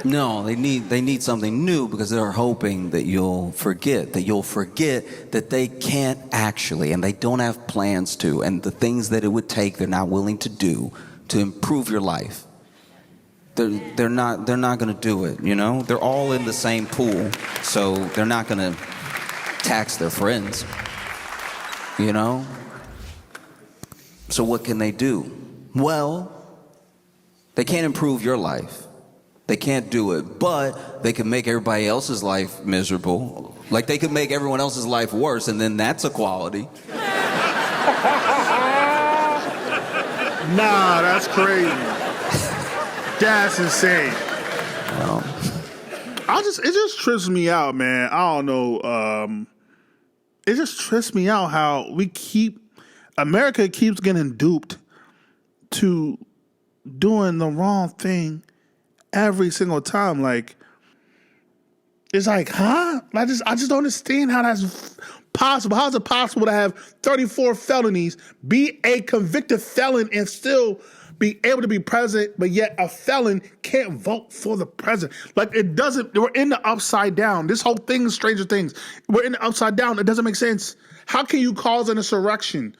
No, they need something new because they're hoping that you'll forget that they can't actually, and they don't have plans to, and the things that it would take they're not willing to do to improve your life. They're not going to do it, you know? They're all in the same pool, so they're not going to tax their friends, you know? So what can they do? Well, they can't improve your life. They can't do it, but they can make everybody else's life miserable. Like they could make everyone else's life worse, and then that's equality. Nah, that's crazy. That's insane. It just trips me out, man. I don't know. It just trips me out how America keeps getting duped to doing the wrong thing every single time. Like, it's like, huh? I just don't understand how that's possible. How is it possible to have 34 felonies, be a convicted felon, and still be able to be president, but yet a felon can't vote for the president? Like, it doesn't, we're in the upside down. This whole thing is Stranger Things. We're in the upside down. It doesn't make sense. How can you cause an insurrection?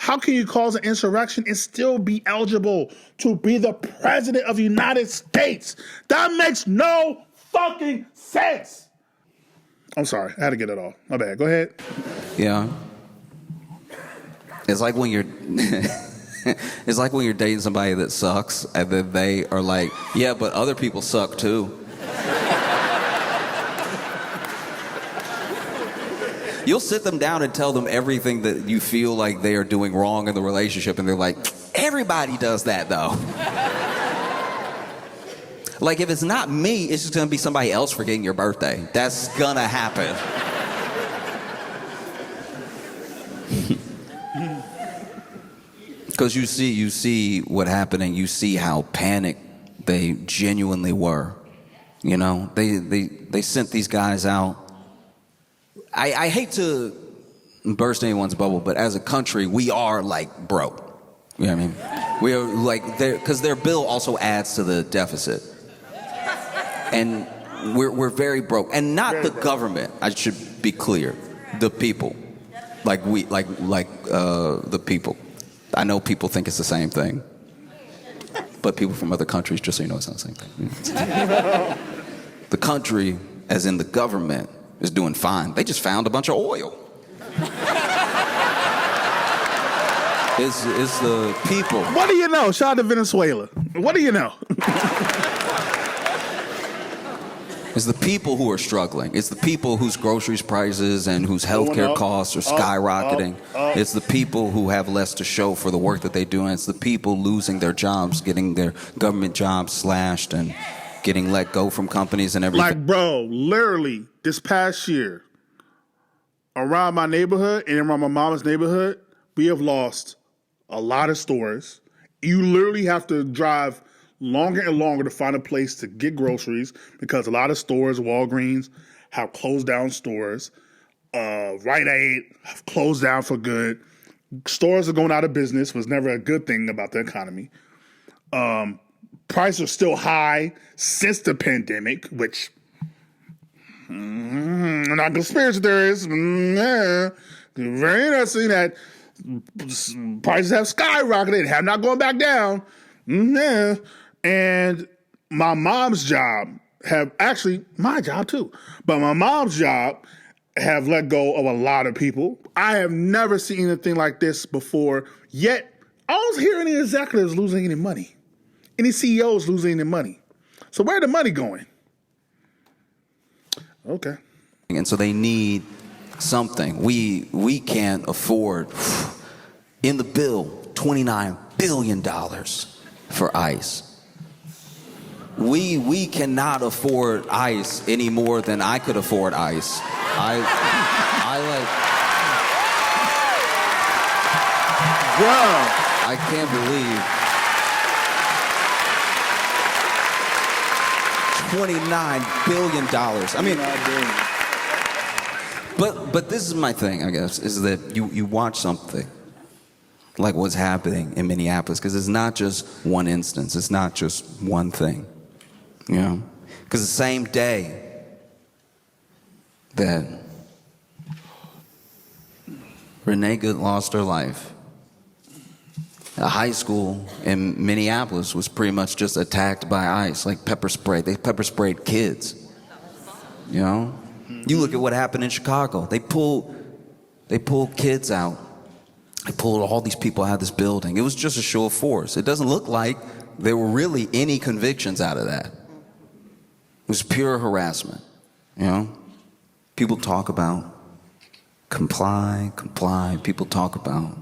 How can you cause an insurrection and still be eligible to be the president of the United States? That makes no fucking sense. I'm sorry. I had to get it off. My bad. Go ahead. Yeah. It's like when you're it's like when you're dating somebody that sucks and then they are like, yeah, but other people suck too. You'll sit them down and tell them everything that you feel like they are doing wrong in the relationship, and they're like, everybody does that though. Like, if it's not me, it's just gonna be somebody else forgetting your birthday. That's gonna happen. Because you see what happened, and you see how panicked they genuinely were. You know, they sent these guys out. I hate to burst anyone's bubble, but as a country, we are like broke. You know what I mean? We are like, because their bill also adds to the deficit. And we're very broke. And not the government, I should be clear. The people. The people. I know people think it's the same thing. But people from other countries, just so you know, it's not the same thing. The country, as in the government, is doing fine. They just found a bunch of oil. It's the people. What do you know? Shout out to Venezuela. What do you know? It's the people who are struggling. It's the people whose groceries prices and whose healthcare costs are skyrocketing. It's the people who have less to show for the work that they do. And it's the people losing their jobs, getting their government jobs slashed and getting let go from companies and everything. Like, bro, literally this past year, around my neighborhood and around my mama's neighborhood, we have lost a lot of stores. You literally have to drive longer and longer to find a place to get groceries because a lot of stores, Walgreens, have closed down stores. Rite Aid have closed down for good. Stores are going out of business. Was never a good thing about the economy. Prices are still high since the pandemic, which not conspiracy theorists. Very interesting that prices have skyrocketed, have not gone back down. And my mom's job my job too, but my mom's job have let go of a lot of people. I have never seen anything like this before, yet I don't hear any executives losing any money. Any CEOs losing any money. So where the money going? Okay. And so they need something. We can't afford, in the bill, $29 billion for ICE. We cannot afford ICE any more than I could afford ICE. I can't believe $29 billion. I mean, but this is my thing, I guess, is that you watch something like what's happening in Minneapolis, because it's not just one instance, it's not just one thing. You know, Because the same day that Renee Good lost her life, a high school in Minneapolis was pretty much just attacked by ICE, like pepper spray. They pepper sprayed kids. You know? You look at what happened in Chicago. They pulled kids out. They pulled all these people out of this building. It was just a show of force. It doesn't look like there were really any convictions out of that. It was pure harassment. You know? People talk about comply. People talk about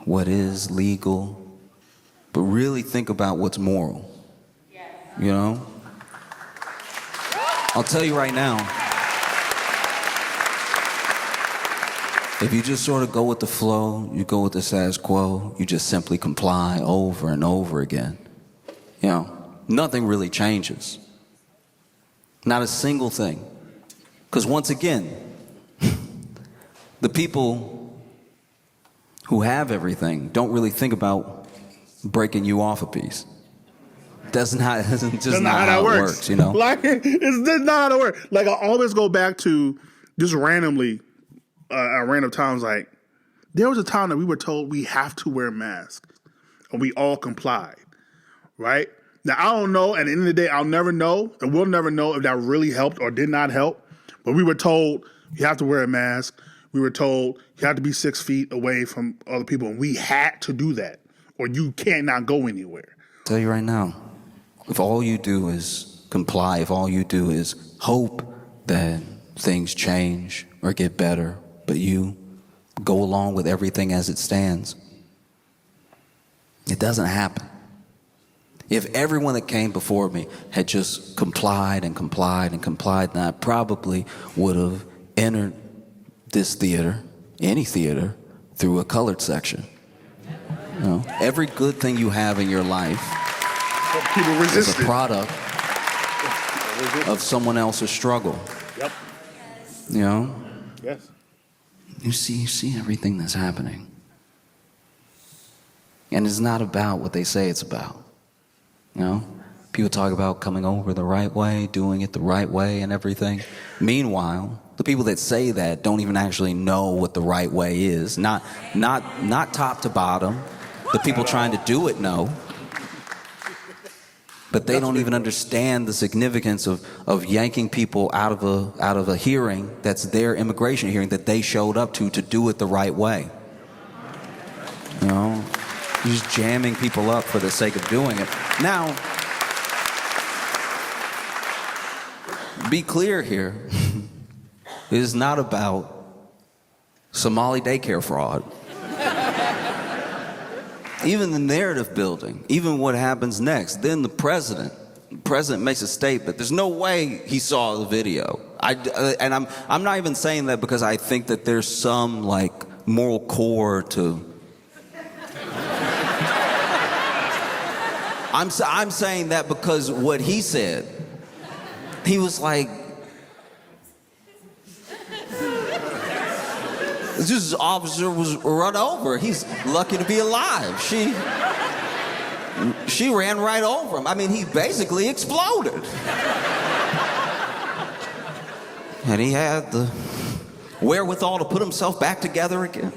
what is legal, but really think about what's moral. You know? I'll tell you right now, if you just sort of go with the flow, you go with the status quo, you just simply comply over and over again, you know, nothing really changes. Not a single thing. Because once again, the people who have everything don't really think about breaking you off a piece. That's just not how it works, you know? Like, it's not how it works. Like, I always go back to just randomly, at random times, like, there was a time that we were told we have to wear masks, and we all complied, right? Now, I don't know, at the end of the day, I'll never know, and we'll never know if that really helped or did not help, but we were told you have to wear a mask. We were told you have to be 6 feet away from other people, and we had to do that, or you cannot go anywhere. I'll tell you right now, if all you do is comply, if all you do is hope that things change or get better, but you go along with everything as it stands, it doesn't happen. If everyone that came before me had just complied, then I probably would have entered this theater, any theater, through a colored section. You know, every good thing you have in your life is a product of someone else's struggle. Yep. You know? Yes. You see everything that's happening. And it's not about what they say it's about. You know? People talk about coming over the right way, doing it the right way and everything. Meanwhile, the people that say that don't even actually know what the right way is. Not top to bottom. The people trying to do it know. But they don't even understand the significance of yanking people out of a hearing that's their immigration hearing that they showed up to do it the right way. You know, you're just jamming people up for the sake of doing it. Now, be clear here. It is not about Somali daycare fraud. Even the narrative building, even what happens next. Then the president makes a statement. There's no way he saw the video. I'm not even saying that because I think that there's some like moral core to. I'm saying that because what he said, he was like, this officer was run over. He's lucky to be alive. She ran right over him. I mean, he basically exploded. And he had the wherewithal to put himself back together again.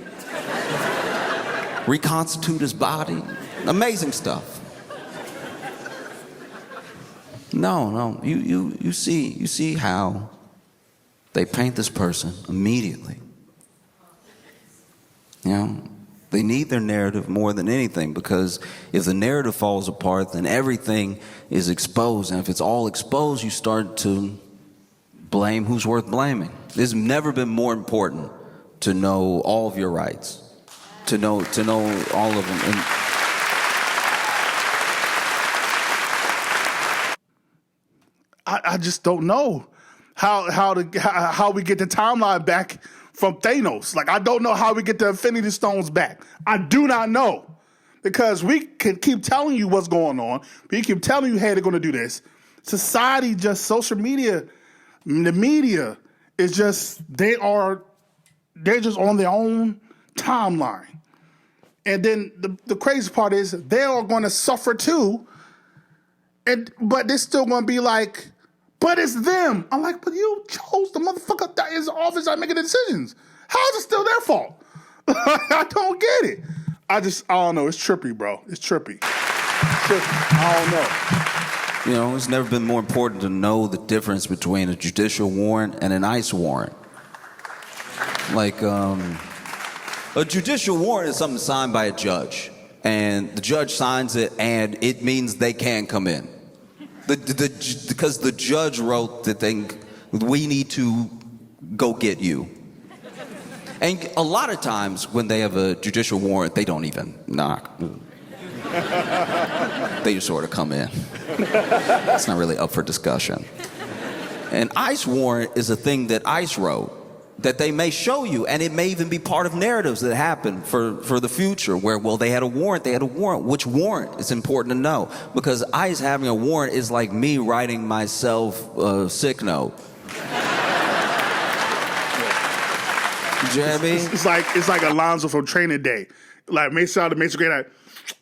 Reconstitute his body. Amazing stuff. No, you see how they paint this person immediately. You know, they need their narrative more than anything, because if the narrative falls apart, then everything is exposed. And if it's all exposed, you start to blame who's worth blaming. It's never been more important to know all of your rights, to know all of them. And I just don't know how we get the timeline back from Thanos. Like, I don't know how we get the Infinity Stones back. I do not know. Because we can keep telling you what's going on. We keep telling you, hey, they're going to do this. Society, just social media, the media is just, they're just on their own timeline. And then the crazy part is they are going to suffer too but they're still gonna be like, but it's them. I'm like, but you chose the motherfucker that is office that making the decisions. How is it still their fault? I don't get it. I don't know. It's trippy, bro. It's trippy. I don't know. You know, it's never been more important to know the difference between a judicial warrant and an ICE warrant. Like, a judicial warrant is something signed by a judge, and the judge signs it, and it means they can come in. Because the judge wrote the thing, we need to go get you. And a lot of times when they have a judicial warrant, they don't even knock. They just sort of come in. It's not really up for discussion. An ICE warrant is a thing that ICE wrote that they may show you, and it may even be part of narratives that happen for the future where, well, they had a warrant. Which warrant? It's important to know, because ICE having a warrant is like me writing myself a sick note. You know what I mean? It's like Alonzo from Training Day. Like, make sure great. Like,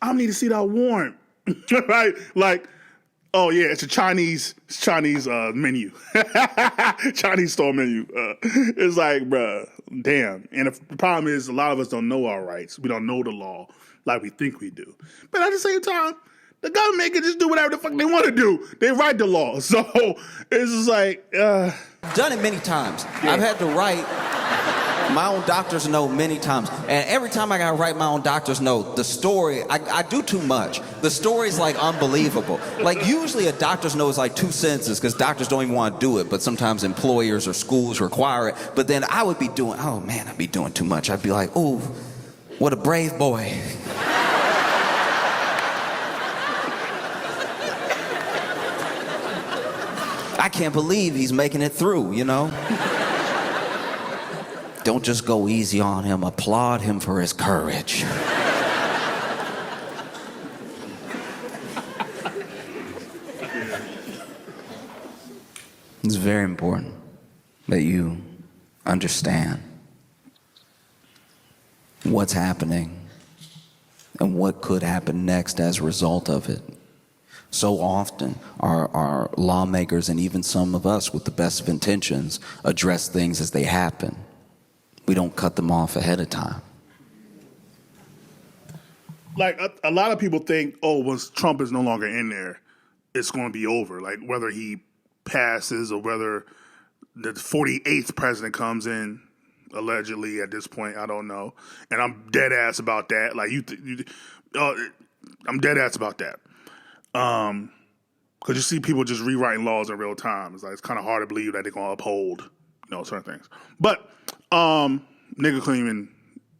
I need to see that warrant. Right? Like, oh yeah, it's a Chinese menu, Chinese store menu. It's like, bruh, damn. And the problem is, a lot of us don't know our rights. We don't know the law like we think we do. But at the same time, the government can just do whatever the fuck they want to do. They write the law, so it's just like. Done it many times. Yeah. I've had to write my own doctor's note many times. And every time I gotta write my own doctor's note, the story, I do too much. The story's like unbelievable. Like, usually a doctor's note is like 2 sentences because doctors don't even want to do it, but sometimes employers or schools require it. But then I would be doing, oh man, I'd be doing too much. I'd be like, ooh, what a brave boy. I can't believe he's making it through, you know? Don't just go easy on him. Applaud him for his courage. It's very important that you understand what's happening and what could happen next as a result of it. So often, our lawmakers and even some of us with the best of intentions address things as they happen. We don't cut them off ahead of time. Like, a lot of people think, oh, once Trump is no longer in there, it's going to be over. Like, whether he passes or whether the 48th president comes in, allegedly at this point, I don't know. And I'm dead ass about that. Like, I'm dead ass about that. Because you see people just rewriting laws in real time. It's like, it's kind of hard to believe that they're going to uphold, certain things. But nigga couldn't even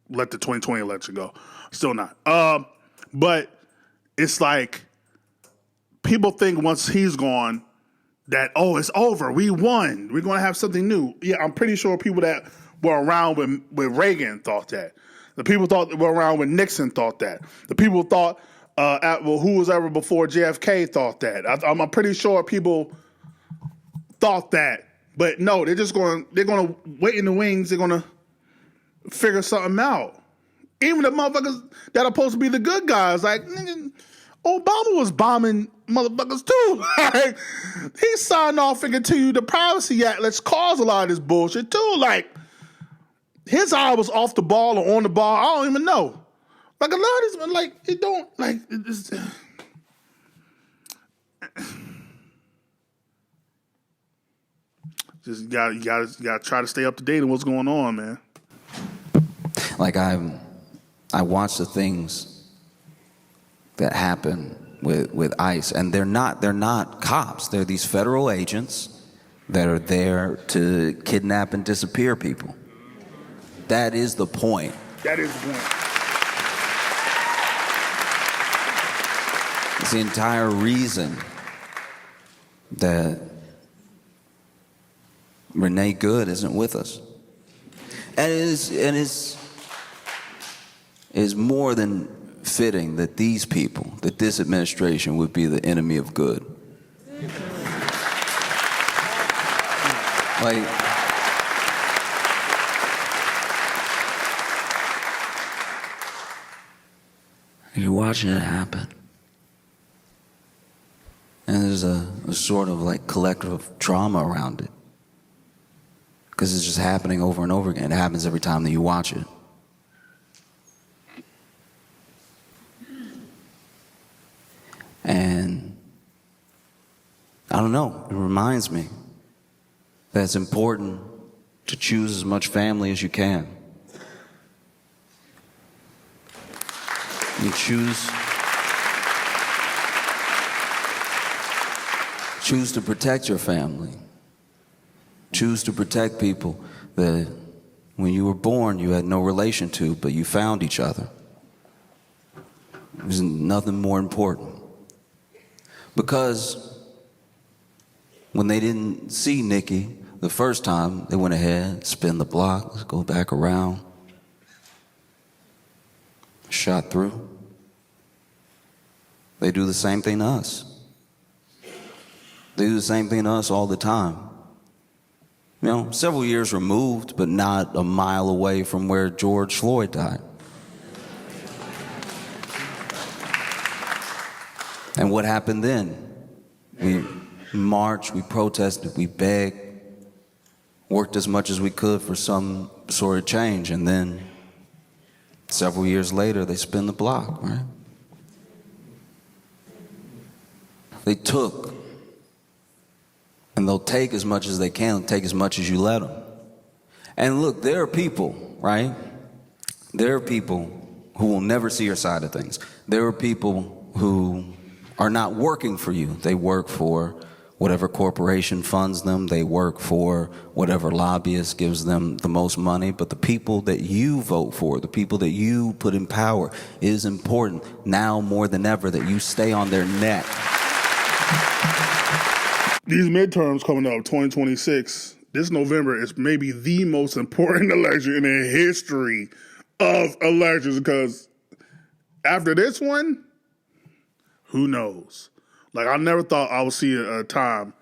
let the 2020 election go. Still not. But it's like, people think once he's gone that, oh, it's over. We won. We're going to have something new. Yeah, I'm pretty sure people that were around with Reagan thought that. The people that were around with Nixon thought that. The people thought, who was ever before JFK thought that. I'm pretty sure people thought that. But no, they're going to wait in the wings. They're going to figure something out. Even the motherfuckers that are supposed to be the good guys, like, nigga, Obama was bombing motherfuckers too. Like, he signed off and continued the Privacy Act. Let's cause a lot of this bullshit too. Like, his eye was off the ball or on the ball. I don't even know. Like, a lot of these, like, it don't, like, it's, just you gotta try to stay up to date on what's going on, man. Like, I watch the things that happen with ICE, and they're not cops. They're these federal agents that are there to kidnap and disappear people. That is the point. That is the point. It's the entire reason that Renee Good isn't with us. And it is more than fitting that these people, that this administration would be the enemy of good. Like, you're watching it happen. And there's a sort of like collective trauma around it. Because it's just happening over and over again. It happens every time that you watch it. And I don't know, it reminds me that it's important to choose as much family as you can. You choose to protect your family. Choose to protect people that when you were born you had no relation to, but you found each other. There's nothing more important. Because when they didn't see Nikki the first time, they went ahead, spin the block, let's go back around, shot through. They do the same thing to us. They do the same thing to us all the time. You know, several years removed, but not a mile away from where George Floyd died. And what happened then? We marched, we protested, we begged, worked as much as we could for some sort of change, and then several years later, they spin the block, right? They took, and they'll take as much as they can, they'll take as much as you let them. And look, there are people, right? There are people who will never see your side of things. There are people who are not working for you. They work for whatever corporation funds them. They work for whatever lobbyist gives them the most money. But the people that you vote for, the people that you put in power, it is important now more than ever that you stay on their neck. These midterms coming up, 2026, this November is maybe the most important election in the history of elections, because after this one, who knows? Like, I never thought I would see a time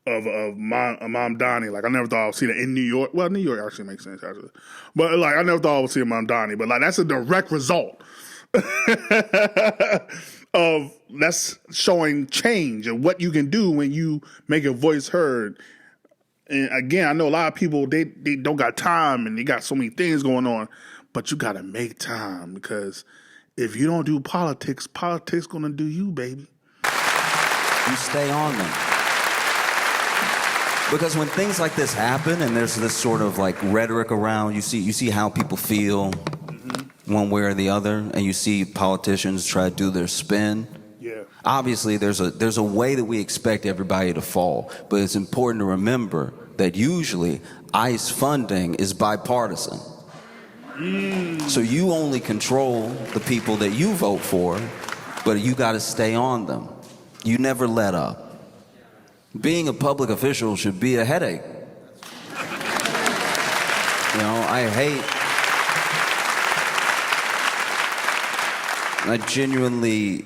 of Mamdani. Like, I never thought I would see that in New York. Well, New York actually makes sense, actually. But, like, I never thought I would see a Mamdani. But, like, that's a direct result of that's showing change and what you can do when you make your voice heard. And, again, I know a lot of people, they don't got time and they got so many things going on. But you got to make time, because if you don't do politics, politics going to do you, baby. You stay on them. Because when things like this happen and there's this sort of like rhetoric around, you see how people feel one way or the other, and you see politicians try to do their spin. Yeah. Obviously, there's a way that we expect everybody to fall, but it's important to remember that usually ICE funding is bipartisan. So you only control the people that you vote for, but you got to stay on them. You never let up. Being a public official should be a headache. You know, I genuinely,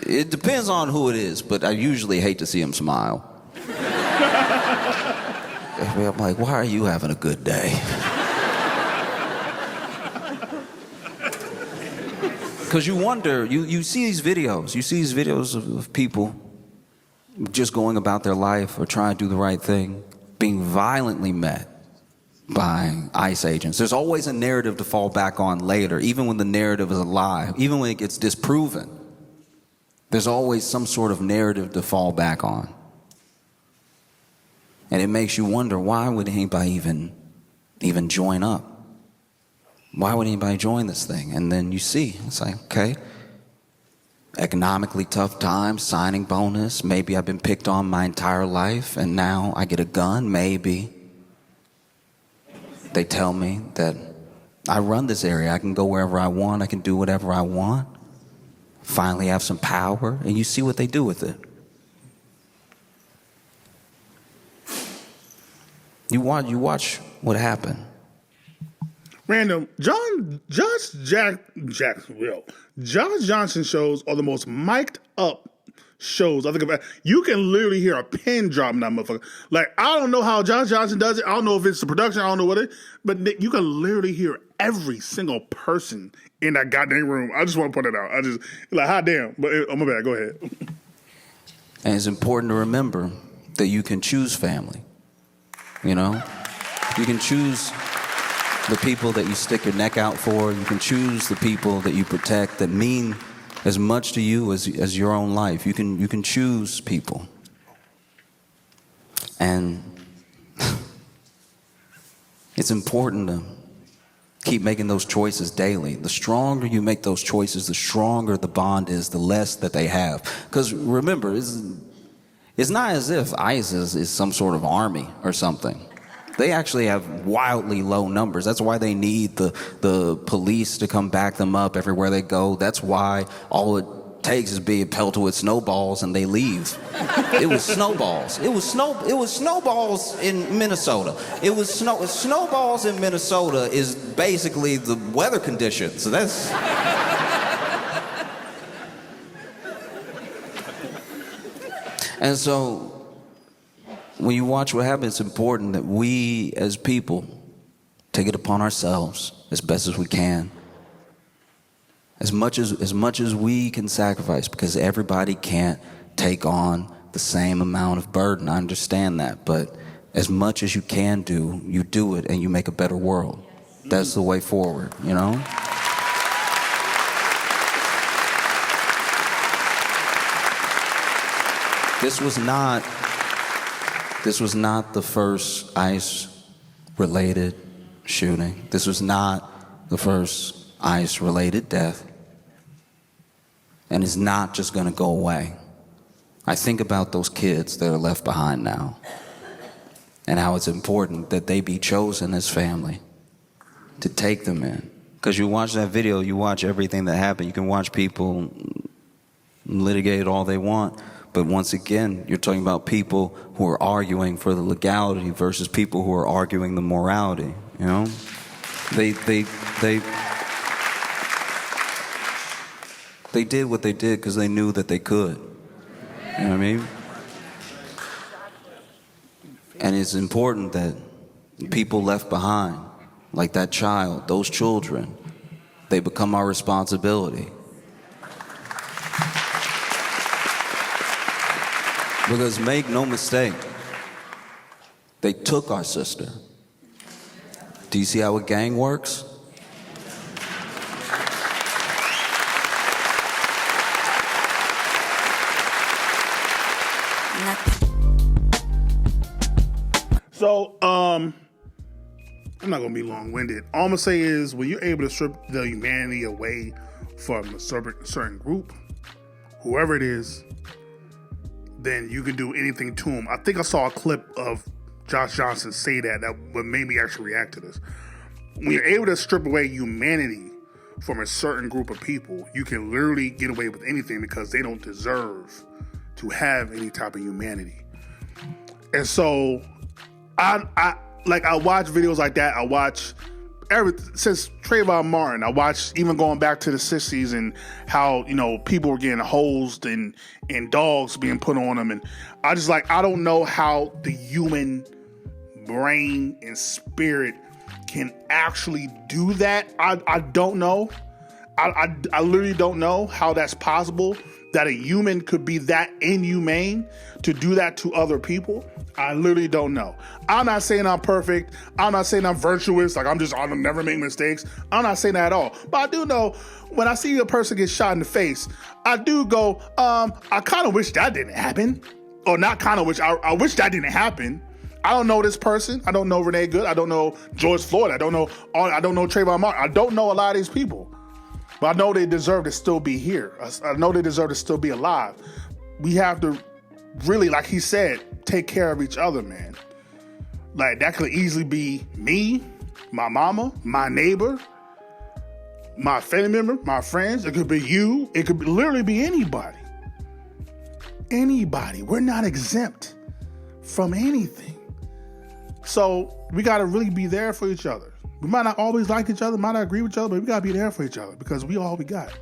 it depends on who it is, but I usually hate to see him smile. I'm like, why are you having a good day? Because you wonder, you see these videos of people just going about their life or trying to do the right thing, being violently met by ICE agents. There's always a narrative to fall back on later, even when the narrative is a lie, even when it gets disproven. There's always some sort of narrative to fall back on. And it makes you wonder, why would anybody even join up? Why would anybody join this thing? And then you see, it's like, okay, economically tough times, signing bonus, maybe I've been picked on my entire life and now I get a gun, maybe. They tell me that I run this area, I can go wherever I want, I can do whatever I want, finally have some power, and you see what they do with it. You watch what happened. Random. Josh Johnson shows are the most mic'd up shows I think about. You can literally hear a pin drop in that motherfucker. Like, I don't know how Josh Johnson does it. I don't know if it's the production. I don't know what it is. But Nick, you can literally hear every single person in that goddamn room. I just want to point it out. I just, like, hot damn. But, oh, my bad. Go ahead. And it's important to remember that you can choose family. You know? You can choose the people that you stick your neck out for. You can choose the people that you protect that mean as much to you as your own life. You can choose people. And it's important to keep making those choices daily. The stronger you make those choices, the stronger the bond is, the less that they have. Because remember, it's not as if ISIS is some sort of army or something. They actually have wildly low numbers. That's why they need the police to come back them up everywhere they go. That's why all it takes is being pelted with snowballs and they leave. It was snowballs. It was snowballs in Minnesota. Snowballs in Minnesota is basically the weather conditions. So that's And so when you watch what happens, it's important that we as people take it upon ourselves as best as we can. As much as we can sacrifice, because everybody can't take on the same amount of burden. I understand that, but as much as you can do, you do it and you make a better world. That's the way forward, you know? This was not the first ICE-related shooting. This was not the first ICE-related death. And it's not just going to go away. I think about those kids that are left behind now and how it's important that they be chosen as family to take them in. Because you watch that video, you watch everything that happened. You can watch people litigate all they want. But once again, you're talking about people who are arguing for the legality versus people who are arguing the morality, you know? They did what they did because they knew that they could. You know what I mean? And it's important that people left behind, like that child, those children, they become our responsibility. Because make no mistake, they took our sister. Do you see how a gang works? So, I'm not gonna be long-winded. All I'm gonna say is, when you're able to strip the humanity away from a certain group, whoever it is, then you can do anything to them. I think I saw a clip of Josh Johnson say that would made me actually react to this. When you're able to strip away humanity from a certain group of people, you can literally get away with anything because they don't deserve to have any type of humanity. And so, I watch videos like that. I watch since Trayvon Martin. I watched even going back to the 60s and how, you know, people were getting hosed and dogs being put on them. And I don't know how the human brain and spirit can actually do that. I don't know. I literally don't know how that's possible, that a human could be that inhumane to do that to other people. I literally don't know. I'm not saying I'm perfect. I'm not saying I'm virtuous. I'll never make mistakes. I'm not saying that at all. But I do know when I see a person get shot in the face, I do go, I kind of wish that didn't happen. Or not kind of wish, I wish that didn't happen. I don't know this person. I don't know Renee Good. I don't know George Floyd. I don't know Trayvon Martin. I don't know a lot of these people. But I know they deserve to still be here. I know they deserve to still be alive. We have to really, like he said, take care of each other, man. Like, that could easily be me, my mama, my neighbor, my family member, my friends. It could be you. It could literally be anybody. Anybody. We're not exempt from anything. So we got to really be there for each other. We might not always like each other, might not agree with each other, but we got to be there for each other because we all we got.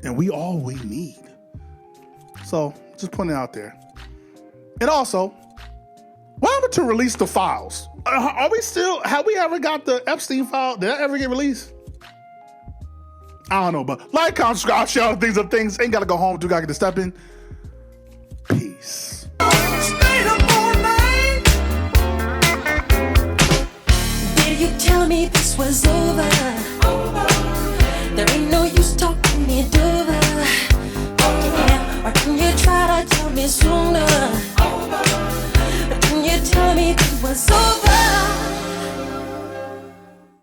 And we all we need. So just putting it out there. And also, what happened to release the files? Have we ever got the Epstein file? Did that ever get released? I don't know, but like, comment, subscribe, share all the things. Ain't got to go home, do got to get to step in. Peace. you tell me this was over? There ain't no use talking it over. Yeah. Or can you try to tell me sooner?